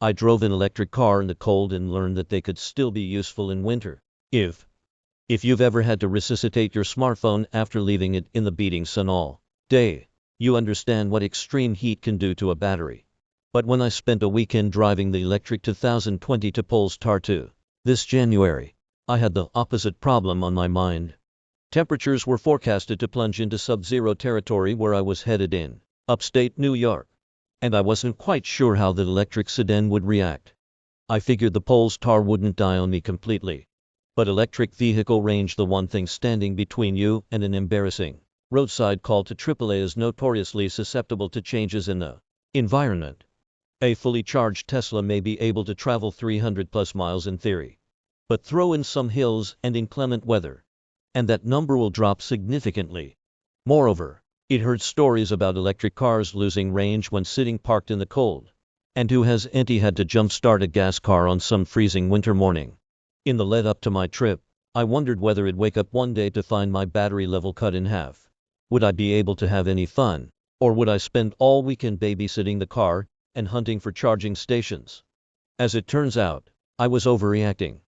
I drove an electric car in the cold and learned that they could still be useful in winter. If you've ever had to resuscitate your smartphone after leaving it in the beating sun all day, you understand what extreme heat can do to a battery. But when I spent a weekend driving the electric 2022 Polestar 2 this January, I had the opposite problem on my mind. Temperatures were forecasted to plunge into sub-zero territory where I was headed in upstate New York, and I wasn't quite sure how the electric sedan would react. I figured the Polestar wouldn't die on me completely. But electric vehicle range, the one thing standing between you and an embarrassing roadside call to AAA, is notoriously susceptible to changes in the environment. A fully charged Tesla may be able to travel 300 plus miles in theory. But throw in some hills and inclement weather, and that number will drop significantly. Moreover, it heard stories about electric cars losing range when sitting parked in the cold. And who has had to jumpstart a gas car on some freezing winter morning? In the lead up to my trip, I wondered whether I'd wake up one day to find my battery level cut in half. Would I be able to have any fun? Or would I spend all weekend babysitting the car and hunting for charging stations? As it turns out, I was overreacting.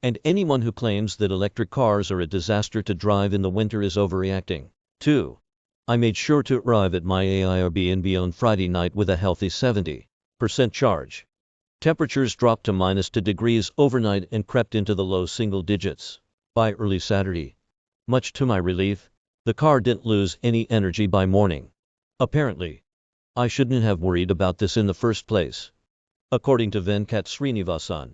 And anyone who claims that electric cars are a disaster to drive in the winter is overreacting, too. I made sure to arrive at my Airbnb on Friday night with a healthy 70% charge. Temperatures dropped to -2 degrees overnight and crept into the low single digits by early Saturday. Much to my relief, the car didn't lose any energy by morning. Apparently, I shouldn't have worried about this in the first place. According to Srinivasan,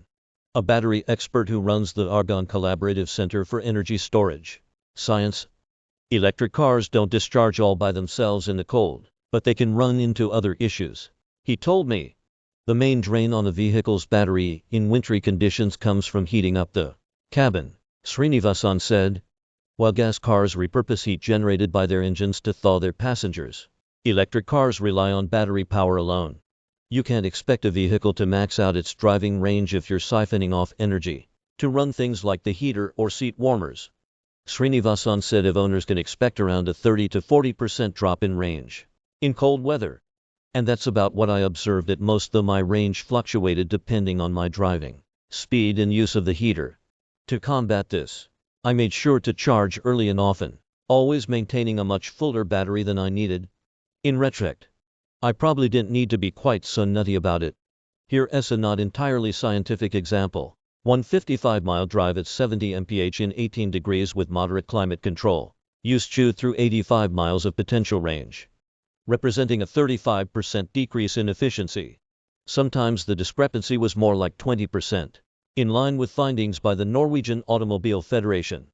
a battery expert who runs the Argonne Collaborative Center for Energy Storage Science, electric cars don't discharge all by themselves in the cold, but they can run into other issues. He told me the main drain on a vehicle's battery in wintry conditions comes from heating up the cabin, Srinivasan said. While gas cars repurpose heat generated by their engines to thaw their passengers, electric cars rely on battery power alone. You can't expect a vehicle to max out its driving range if you're siphoning off energy to run things like the heater or seat warmers. Srinivasan said if owners can expect around a 30 to 40% drop in range in cold weather. And that's about what I observed at most, though my range fluctuated depending on my driving speed and use of the heater. To combat this, I made sure to charge early and often, always maintaining a much fuller battery than I needed. In retrospect, I probably didn't need to be quite so nutty about it. Here's a not entirely scientific example. 155-mile drive at 70 mph in 18 degrees with moderate climate control. Used chew through 85 miles of potential range, representing a 35% decrease in efficiency. Sometimes the discrepancy was more like 20%, in line with findings by the Norwegian Automobile Federation.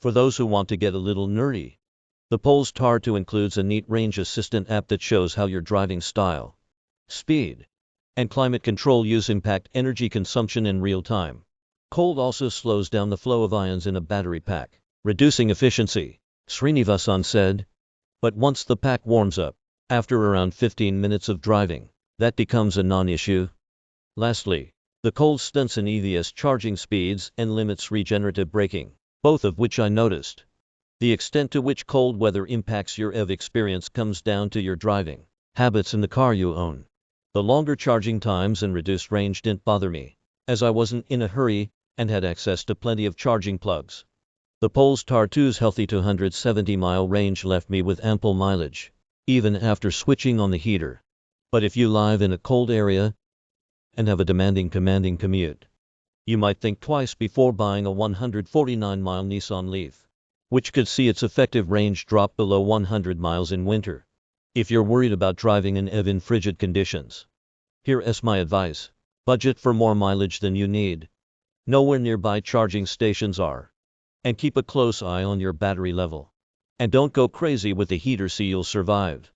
For those who want to get a little nerdy, the Polestar 2 includes a neat range assistant app that shows how your driving style, speed, and climate control use impact energy consumption in real time. Cold also slows down the flow of ions in a battery pack, reducing efficiency, Srinivasan said. But once the pack warms up, after around 15 minutes of driving, that becomes a non-issue. Lastly, the cold stunts an EV's charging speeds and limits regenerative braking, both of which I noticed. The extent to which cold weather impacts your EV experience comes down to your driving habits in the car you own. The longer charging times and reduced range didn't bother me, as I wasn't in a hurry and had access to plenty of charging plugs. The Polestar 2's healthy 270-mile range left me with ample mileage, even after switching on the heater. But if you live in a cold area and have a demanding commute, you might think twice before buying a 149-mile Nissan Leaf, which could see its effective range drop below 100 miles in winter. If you're worried about driving an EV in frigid conditions, here's my advice. Budget for more mileage than you need. Know where nearby charging stations are, and keep a close eye on your battery level. And don't go crazy with the heater, so you'll survive.